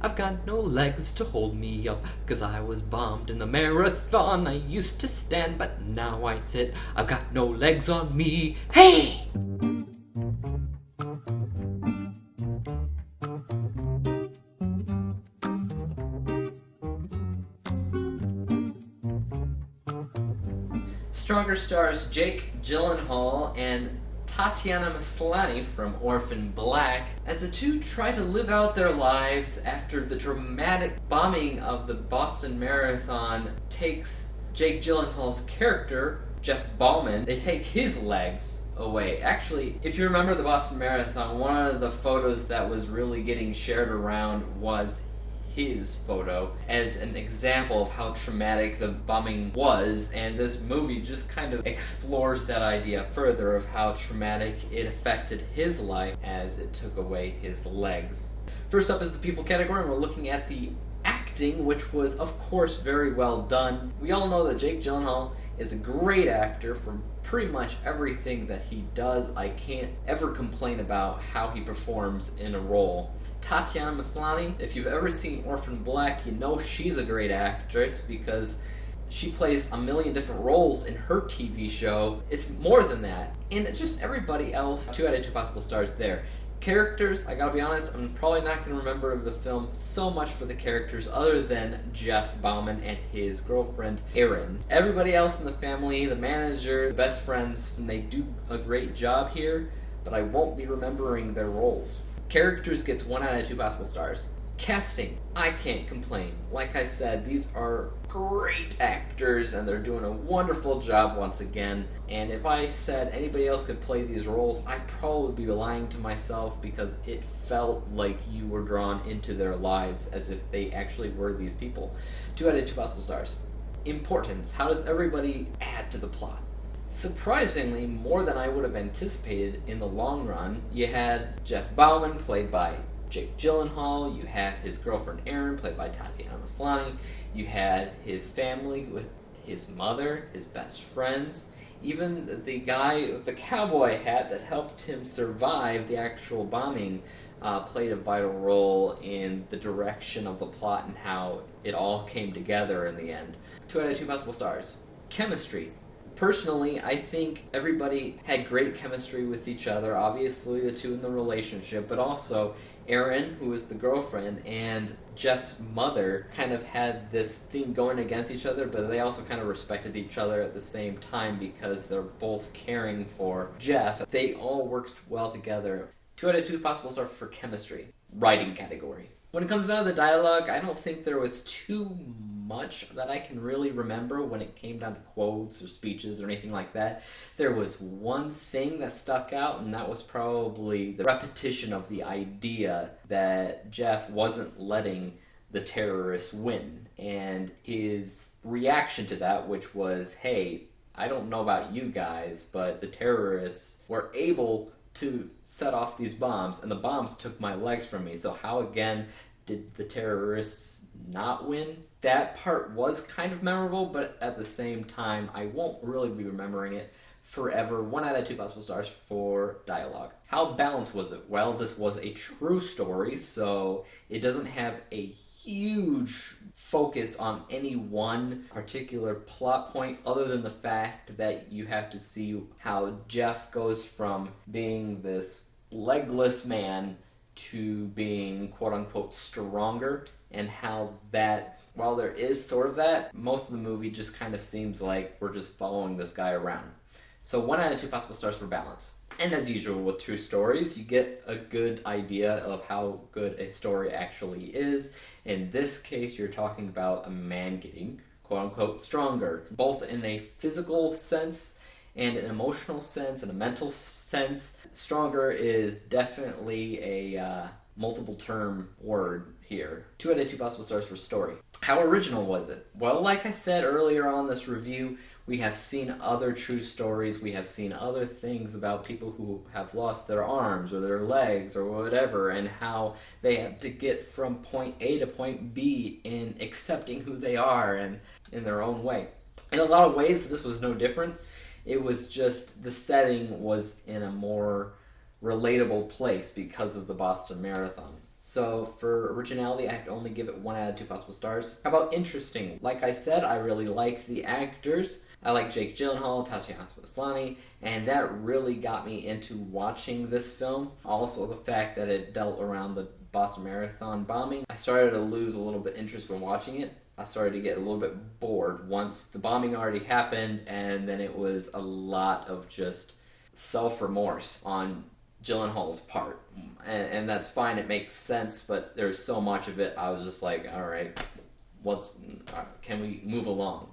I've got no legs to hold me up, 'cause I was bombed in the marathon. I used to stand, but now I sit. I've got no legs on me. Hey! Stronger stars Jake Gyllenhaal and Tatiana Maslany from Orphan Black as the two try to live out their lives after the dramatic bombing of the Boston Marathon takes Jake Gyllenhaal's character, Jeff Bauman. They take his legs away. Actually, if you remember the Boston Marathon, one of the photos that was really getting shared around was his photo as an example of how traumatic the bombing was, and this movie just kind of explores that idea further of how traumatic it affected his life as it took away his legs. First up is the people category, and we're looking at the acting, which was of course very well done. We all know that Jake Gyllenhaal is a great actor for pretty much everything that he does. I can't ever complain about how he performs in a role. Tatiana Maslany, if you've ever seen Orphan Black, you know she's a great actress because she plays a million different roles in her TV show. It's more than that. And just everybody else, 2 out of 2 possible stars there. Characters, I gotta be honest, I'm probably not gonna remember the film so much for the characters other than Jeff Bauman and his girlfriend, Erin. Everybody else in the family, the manager, the best friends, and they do a great job here, but I won't be remembering their roles. Characters gets 1 out of 2 possible stars. Casting, I can't complain. Like I said, these are great actors and they're doing a wonderful job once again. And if I said anybody else could play these roles, I'd probably be lying to myself because it felt like you were drawn into their lives as if they actually were these people. 2 out of 2 possible stars. Importance, how does everybody add to the plot? Surprisingly, more than I would have anticipated in the long run. You had Jeff Bauman, played by Jake Gyllenhaal. You have his girlfriend Erin, played by Tatiana Maslany. You had his family with his mother, his best friends, even the guy with the cowboy hat that helped him survive the actual bombing played a vital role in the direction of the plot and how it all came together in the end. 2 out of 2 possible stars. Chemistry. Personally, I think everybody had great chemistry with each other. Obviously, the two in the relationship, but also Erin, who is the girlfriend, and Jeff's mother kind of had this thing going against each other, but they also kind of respected each other at the same time because they're both caring for Jeff. They all worked well together. 2 out of 2 possible stars for chemistry. Writing category. When it comes down to the dialogue, I don't think there was too much that I can really remember when it came down to quotes or speeches or anything like that. There was one thing that stuck out, and that was probably the repetition of the idea that Jeff wasn't letting the terrorists win. And his reaction to that, which was, hey, I don't know about you guys, but the terrorists were able to set off these bombs, and the bombs took my legs from me. So how, again, did the terrorists not win? That part was kind of memorable, but at the same time, I won't really be remembering it forever. 1 out of 2 possible stars for dialogue. How balanced was it? Well, this was a true story, so it doesn't have a huge focus on any one particular plot point other than the fact that you have to see how Jeff goes from being this legless man to being quote-unquote stronger, and how that, while there is sort of that, most of the movie just kind of seems like we're just following this guy around. So 1 out of 2 possible stars for balance. And as usual with true stories, you get a good idea of how good a story actually is. In this case, you're talking about a man getting, quote-unquote, stronger, both in a physical sense and an emotional sense and a mental sense. Stronger is definitely a multiple term word here. 2 out of 2 possible stars for story. How original was it? Well, like I said earlier on this review, we have seen other true stories. We have seen other things about people who have lost their arms or their legs or whatever, and how they have to get from point A to point B in accepting who they are and in their own way. In a lot of ways, this was no different. It was just the setting was in a more relatable place because of the Boston Marathon. So for originality, I have to only give it 1 out of 2 possible stars. How about interesting? Like I said, I really like the actors. I like Jake Gyllenhaal, Tatiana Maslany, and that really got me into watching this film. Also, the fact that it dealt around the Boston Marathon bombing. I started to lose a little bit interest when watching it. I started to get a little bit bored once the bombing already happened, and then it was a lot of just self-remorse on Gyllenhaal's part. And that's fine, it makes sense, but there's so much of it, I was just like, alright, can we move along?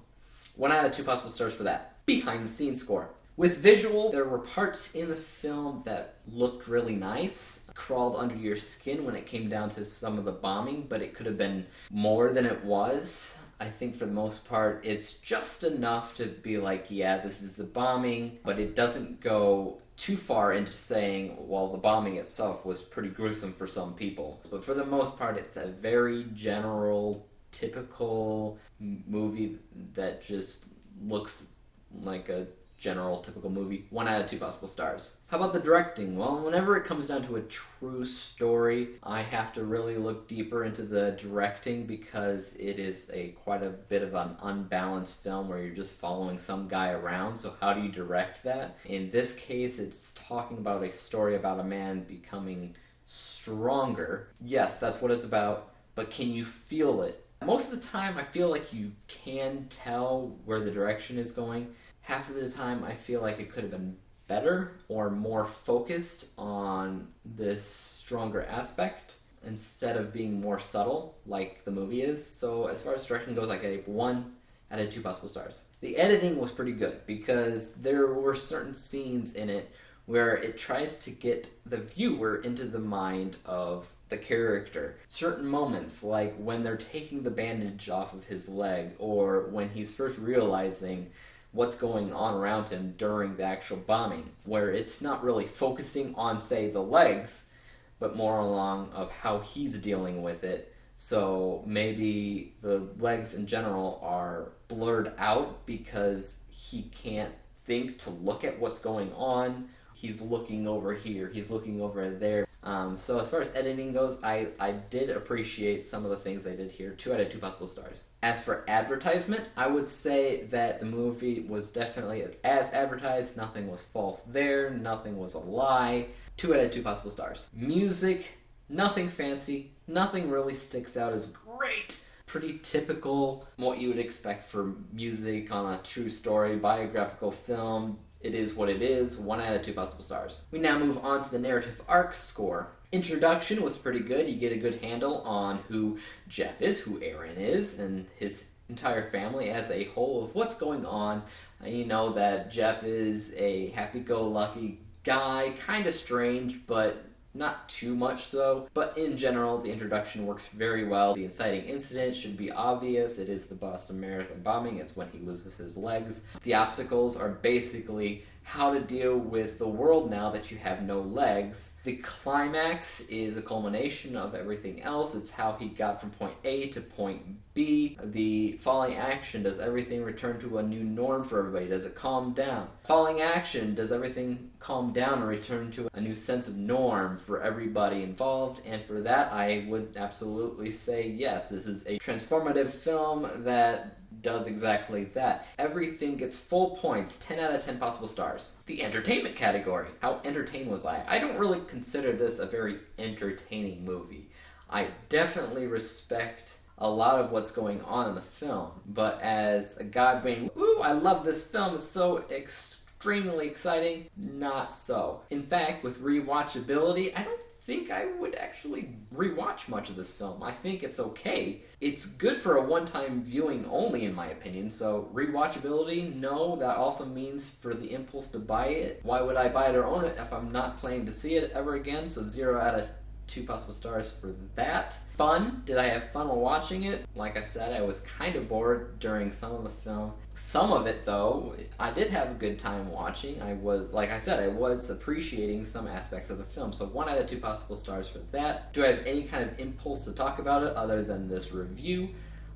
1 out of 2 possible stars for that. Behind the scenes score. With visuals, there were parts in the film that looked really nice, crawled under your skin when it came down to some of the bombing, but it could have been more than it was. I think for the most part, it's just enough to be like, yeah, this is the bombing, but it doesn't go too far into saying, well, the bombing itself was pretty gruesome for some people. But for the most part, it's a very general, typical movie that just looks like a general, typical movie. 1 out of 2 possible stars. How about the directing? Well, whenever it comes down to a true story, I have to really look deeper into the directing because it is quite a bit of an unbalanced film where you're just following some guy around, so how do you direct that? In this case, it's talking about a story about a man becoming stronger. Yes, that's what it's about, but can you feel it? Most of the time, I feel like you can tell where the direction is going. Half of the time, I feel like it could have been better or more focused on this stronger aspect instead of being more subtle like the movie is. So as far as directing goes, I gave 1 out of 2 possible stars. The editing was pretty good because there were certain scenes in it where it tries to get the viewer into the mind of the character. Certain moments, like when they're taking the bandage off of his leg, or when he's first realizing what's going on around him during the actual bombing, where it's not really focusing on, say, the legs, but more along of how he's dealing with it. So maybe the legs in general are blurred out because he can't think to look at what's going on. He's looking over here, he's looking over there. So as far as editing goes, I did appreciate some of the things they did here. 2 out of 2 possible stars. As for advertisement, I would say that the movie was definitely as advertised. Nothing was false there, nothing was a lie. 2 out of 2 possible stars. Music, nothing fancy, nothing really sticks out as great. Pretty typical, what you would expect for music on a true story, biographical film. It is what it is. 1 out of 2 possible stars. We now move on to the narrative arc score. Introduction was pretty good. You get a good handle on who Jeff is, who Aaron is, and his entire family as a whole of what's going on. You know that Jeff is a happy-go-lucky guy, kind of strange, but not too much so. But in general, the introduction works very well. The inciting incident should be obvious. It is the Boston Marathon bombing. It's when he loses his legs. The obstacles are basically how to deal with the world now that you have no legs. The climax is a culmination of everything else. It's how he got from point A to point B. The falling action, does everything return to a new norm for everybody? Does it calm down? Falling action, does everything calm down and return to a new sense of norm for everybody involved? And for that, I would absolutely say yes. This is a transformative film that does exactly that. Everything gets full points, 10 out of 10 possible stars. The entertainment category. How entertained was I? I don't really consider this a very entertaining movie. I definitely respect a lot of what's going on in the film, but as a guy being, ooh, I love this film, it's so extremely exciting, not so. In fact, with rewatchability, I don't think I would actually rewatch much of this film. I think it's okay. It's good for a one-time viewing only, in my opinion, so rewatchability, no, that also means for the impulse to buy it. Why would I buy it or own it if I'm not planning to see it ever again? So 0 out of 2 possible stars for that. Fun. Did I have fun while watching it? Like I said, I was kind of bored during some of the film. Some of it, though, I did have a good time watching. I was appreciating some aspects of the film. So 1 out of 2 possible stars for that. Do I have any kind of impulse to talk about it other than this review?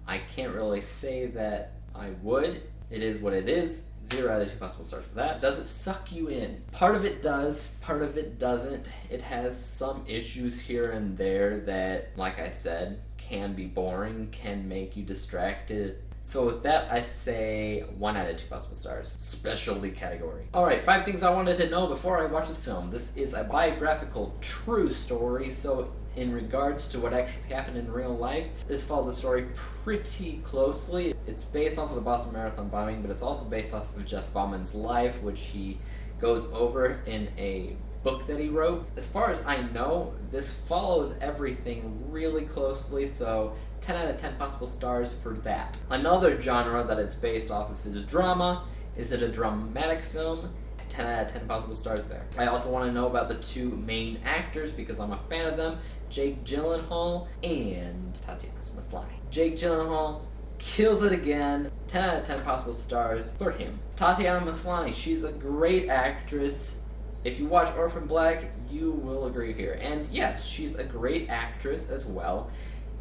I can't really say that I would. It is what it is. 0 out of 2 possible stars for that. Does it suck you in? Part of it does, part of it doesn't. It has some issues here and there that, like I said, can be boring, can make you distracted. So with that, I say 1 out of 2 possible stars. Specialty category. Alright, 5 things I wanted to know before I watched the film. This is a biographical true story, so in regards to what actually happened in real life, this followed the story pretty closely. It's based off of the Boston Marathon bombing, but it's also based off of Jeff Bauman's life, which he goes over in a book that he wrote. As far as I know, this followed everything really closely, so 10 out of 10 possible stars for that. Another genre that it's based off of is drama. Is it a dramatic film? 10 out of 10 possible stars there. I also want to know about the 2 main actors because I'm a fan of them, Jake Gyllenhaal and Tatiana Maslany. Jake Gyllenhaal kills it again. 10 out of 10 possible stars for him. Tatiana Maslany, she's a great actress. If you watch Orphan Black, you will agree here. And yes, she's a great actress as well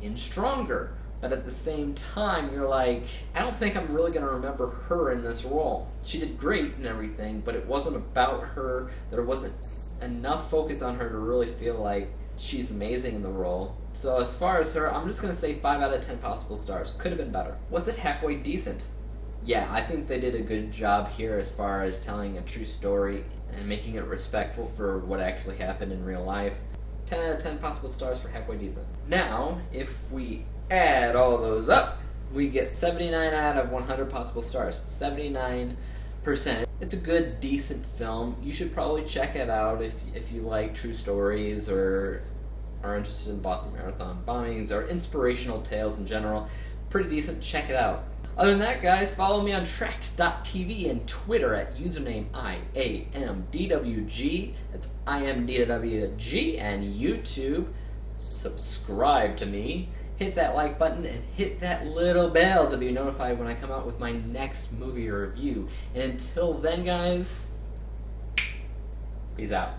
in Stronger. But at the same time, you're like, I don't think I'm really going to remember her in this role. She did great and everything, but it wasn't about her. There wasn't enough focus on her to really feel like she's amazing in the role. So as far as her, I'm just going to say 5 out of 10 possible stars. Could have been better. Was it halfway decent? Yeah, I think they did a good job here as far as telling a true story and making it respectful for what actually happened in real life. 10 out of 10 possible stars for halfway decent. Now, if we add all those up, we get 79 out of 100 possible stars. 79%. It's a good, decent film. You should probably check it out if you like true stories or are interested in Boston Marathon bombings or inspirational tales in general. Pretty decent. Check it out. Other than that, guys, follow me on Tracked.tv and Twitter at username IAMDWG. That's IMDWG, and YouTube. Subscribe to me. Hit that like button and hit that little bell to be notified when I come out with my next movie review. And until then, guys, peace out.